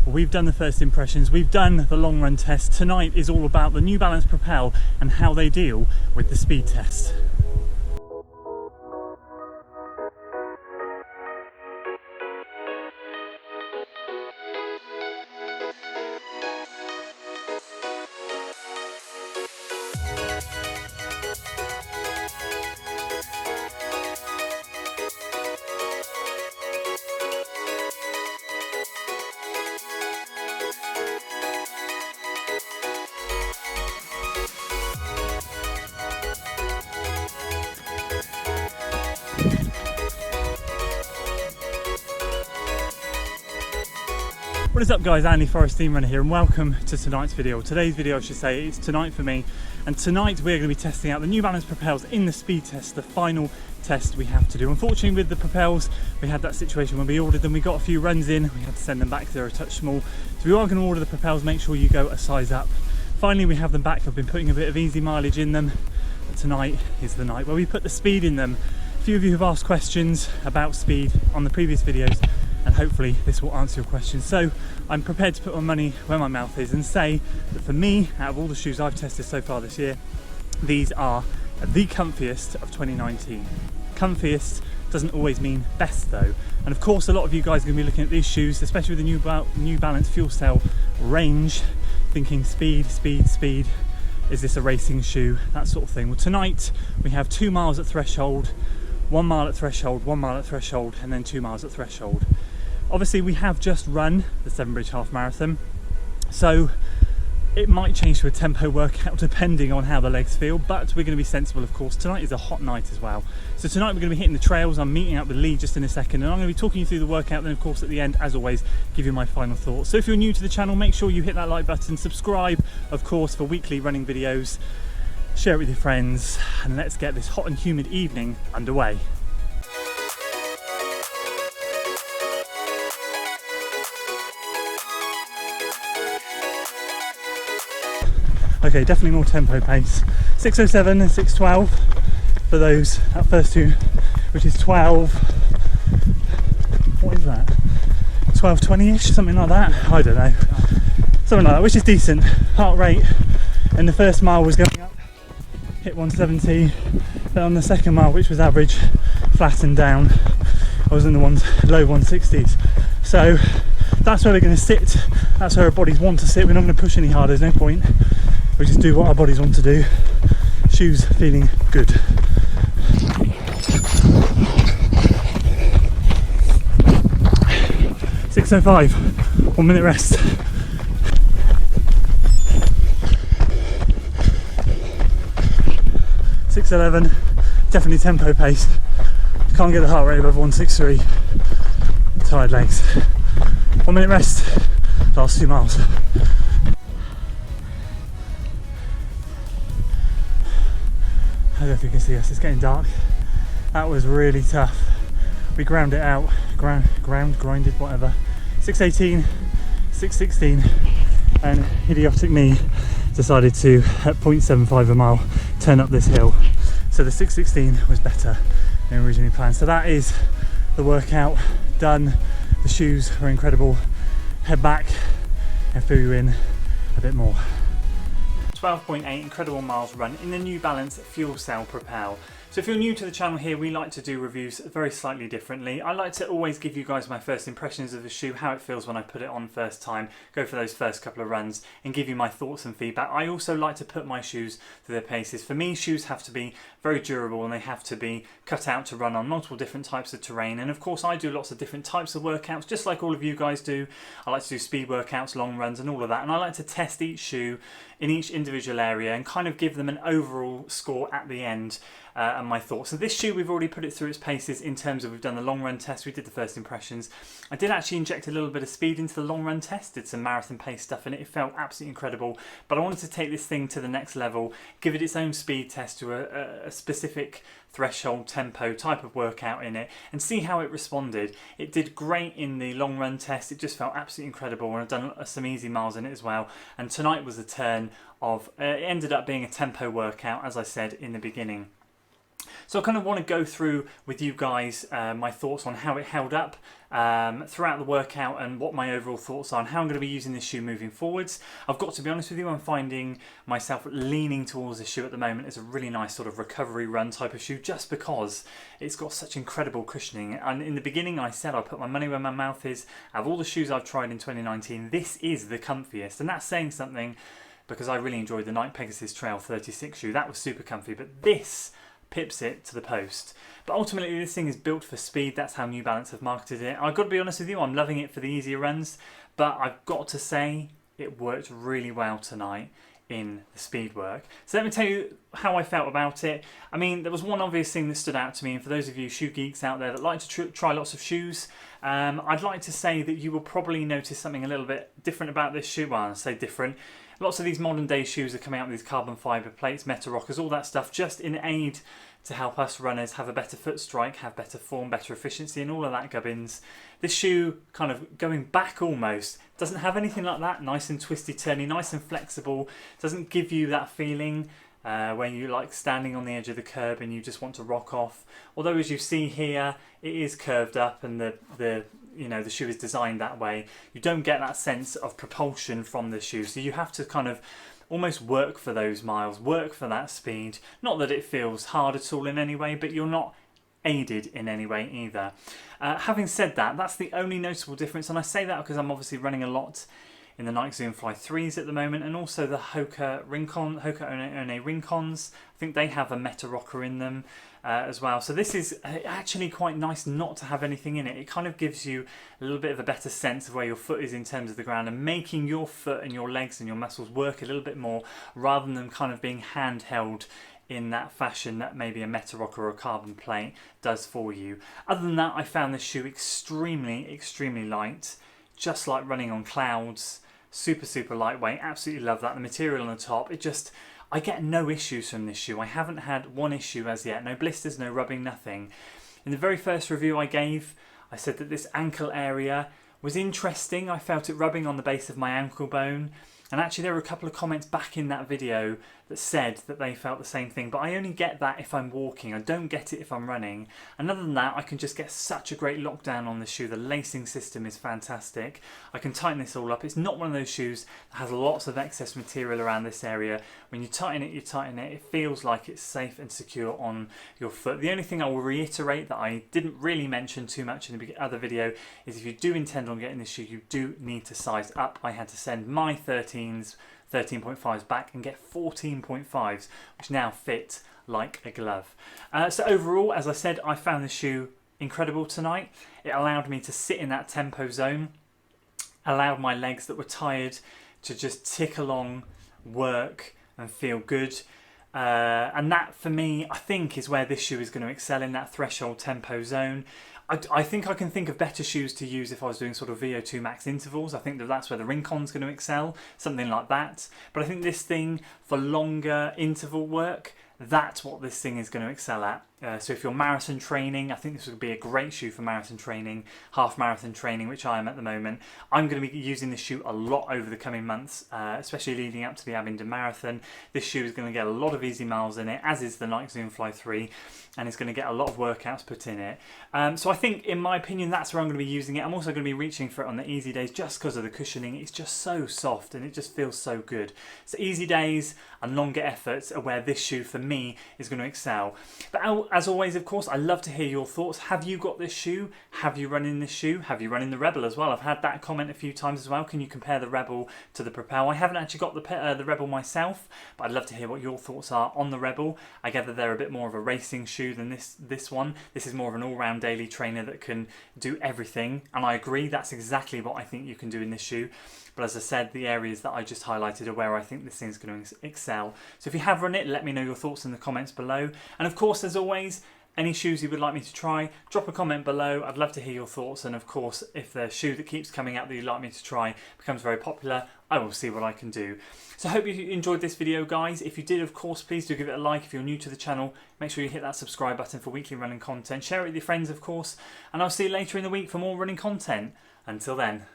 We've done the first impressions, we've done the long run test. Tonight is all about the New Balance Propel and how they deal with the speed test. What is up guys, Andy Forest Steam Runner here and welcome to tonight's video. Today's video I should say is tonight for me, and tonight we're going to be testing out the New Balance Propels in the speed test, the final test we have to do. Unfortunately with the Propels we had that situation when we ordered them, we got a few runs in, we had to send them back, they're a touch small. So we are going to order the Propels, make sure you go a size up. Finally we have them back, I've been putting a bit of easy mileage in them, but tonight is the night where we put the speed in them. A few of you have asked questions about speed on the previous videos, and hopefully this will answer your questions. So I'm prepared to put my money where my mouth is and say that for me, out of all the shoes I've tested so far this year, these are the comfiest of 2019. Comfiest doesn't always mean best though. And of course a lot of you guys are going to be looking at these shoes, especially with the New Balance Fuel Cell range, thinking speed, speed, speed. Is this a racing shoe? That sort of thing. Well, tonight we have 2 miles at threshold, 1 mile at threshold, 1 mile at threshold, and then 2 miles at threshold. Obviously we have just run the Severn Bridge half marathon, so it might change to a tempo workout depending on how the legs feel, but we're going to be sensible of course. Tonight is a hot night as well, so tonight we're going to be hitting the trails. I'm meeting up with Lee just in a second and I'm going to be talking you through the workout, then of course at the end as always give you my final thoughts. So if you're new to the channel, make sure you hit that like button, subscribe of course for weekly running videos, share it with your friends, and let's get this hot and humid evening underway. Okay, definitely more tempo pace. 6:07 and 6:12 for those, that first two, which is 12, what is that? 12:20-ish, something like that? I don't know. Something like that, which is decent. Heart rate in the first mile was going up, hit 170, but on the second mile, which was average, flattened down. I was in the low 160s. So that's where we're going to sit, that's where our bodies want to sit. We're not going to push any harder, there's no point. We just do what our bodies want to do. Shoes feeling good. .605, 1 minute rest. .611, definitely tempo pace. Can't get the heart rate above 163. Tired legs. 1 minute rest, last 2 miles. I don't know if you can see us, it's getting dark. That was really tough. We ground it out, grinded, whatever. 6:18, 6:16, and idiotic me decided to, at 0.75 a mile, turn up this hill. So the 6:16 was better than originally planned. So that is the workout done. The shoes were incredible. Head back and fill you in a bit more. 12.8 incredible miles run in the New Balance Fuel Cell Propel. So if you're new to the channel here, we like to do reviews very slightly differently. I like to always give you guys my first impressions of the shoe, how it feels when I put it on first time, go for those first couple of runs and give you my thoughts and feedback. I also like to put my shoes through their paces. For me, shoes have to be very durable and they have to be cut out to run on multiple different types of terrain. And of course I do lots of different types of workouts, just like all of you guys do. I like to do speed workouts, long runs and all of that. And I like to test each shoe in each individual area and kind of give them an overall score at the end. And my thoughts. So this shoe, we've already put it through its paces in terms of we've done the long run test, we did the first impressions. I did actually inject a little bit of speed into the long run test, did some marathon pace stuff in it, it felt absolutely incredible. But I wanted to take this thing to the next level, give it its own speed test to a specific threshold tempo type of workout in it and see how it responded. It did great in the long run test, it just felt absolutely incredible, and I've done some easy miles in it as well. And tonight was the turn of, it ended up being a tempo workout as I said in the beginning. So I kind of want to go through with you guys my thoughts on how it held up throughout the workout and what my overall thoughts are and how I'm going to be using this shoe moving forwards. I've got to be honest with you, I'm finding myself leaning towards this shoe at the moment as a really nice sort of recovery run type of shoe, just because it's got such incredible cushioning. And in the beginning I said I put my money where my mouth is. Out of all the shoes I've tried in 2019, this is the comfiest, and that's saying something, because I really enjoyed the Nike Pegasus Trail 36 shoe. That was super comfy, but this pips it to the post. But ultimately this thing is built for speed. That's how New Balance have marketed it. I've got to be honest with you, I'm loving it for the easier runs, but I've got to say it worked really well tonight in the speed work. So let me tell you how I felt about it. I mean, there was one obvious thing that stood out to me, and for those of you shoe geeks out there that like to try lots of shoes, I'd like to say that you will probably notice something a little bit different about this shoe. Well, I say different. Lots of these modern day shoes are coming out with these carbon fibre plates, meta rockers, all that stuff, just in aid to help us runners have a better foot strike, have better form, better efficiency, and all of that gubbins. This shoe, kind of going back almost, doesn't have anything like that. Nice and twisty turny, nice and flexible. Doesn't give you that feeling when you like standing on the edge of the curb and you just want to rock off. Although as you see here, it is curved up and the shoe is designed that way. You don't get that sense of propulsion from the shoe, so you have to kind of almost work for those miles, work for that speed. Not that it feels hard at all in any way, but you're not aided in any way either. Having said that, that's the only noticeable difference, and I say that because I'm obviously running a lot in the Nike Zoom Fly 3s at the moment, and also the Hoka One rincons. I think they have a meta rocker in them as well. So this is actually quite nice not to have anything in it. It kind of gives you a little bit of a better sense of where your foot is in terms of the ground, and making your foot and your legs and your muscles work a little bit more, rather than them kind of being handheld in that fashion that maybe a meta rocker or a carbon plate does for you. Other than that, I found this shoe extremely light, just like running on clouds. Super lightweight, absolutely love that. The material on the top, I get no issues from this shoe. I haven't had one issue as yet. No blisters, no rubbing, nothing. In the very first review I gave, I said that this ankle area was interesting. I felt it rubbing on the base of my ankle bone. And actually there were a couple of comments back in that video that said that they felt the same thing, but I only get that if I'm walking. I don't get it if I'm running. And other than that, I can just get such a great lockdown on the shoe. The lacing system is fantastic. I can tighten this all up. It's not one of those shoes that has lots of excess material around this area. When you tighten it, it feels like it's safe and secure on your foot. The only thing I will reiterate that I didn't really mention too much in the other video is if you do intend on getting this shoe, you do need to size up. I had to send my 13.5s back and get 14.5s, which now fit like a glove. So overall, as I said, I found the shoe incredible tonight. It allowed me to sit in that tempo zone, allowed my legs that were tired to just tick along, work and feel good. And that for me, I think, is where this shoe is going to excel, in that threshold tempo zone. I think I can think of better shoes to use if I was doing sort of VO2 max intervals. I think that's where the Rincon's going to excel, something like that. But I think this thing for longer interval work, that's what this thing is going to excel at. So if you're marathon training, I think this would be a great shoe for marathon training, half marathon training, which I am at the moment. I'm going to be using this shoe a lot over the coming months, especially leading up to the Abingdon Marathon. This shoe is going to get a lot of easy miles in it, as is the Nike Zoom Fly 3, and it's going to get a lot of workouts put in it. So I think, in my opinion, that's where I'm going to be using it. I'm also going to be reaching for it on the easy days just because of the cushioning. It's just so soft and it just feels so good. So easy days and longer efforts are where this shoe for me is going to excel. But as always, of course, I love to hear your thoughts. Have you got this shoe? Have you run in this shoe? Have you run in the Rebel as well? I've had that comment a few times as well. Can you compare the Rebel to the Propel? I haven't actually got the Rebel myself, but I'd love to hear what your thoughts are on the Rebel. I gather they're a bit more of a racing shoe than this one. This is more of an all-round daily trainer that can do everything, and I agree, that's exactly what I think you can do in this shoe. But as I said, the areas that I just highlighted are where I think this thing's going to excel. So if you have run it, let me know your thoughts in the comments below. And of course, as always, any shoes you would like me to try, drop a comment below. I'd love to hear your thoughts. And of course, if the shoe that keeps coming out that you'd like me to try becomes very popular, I will see what I can do. So I hope you enjoyed this video, guys. If you did, of course, please do give it a like. If you're new to the channel, make sure you hit that subscribe button for weekly running content. Share it with your friends, of course. And I'll see you later in the week for more running content. Until then.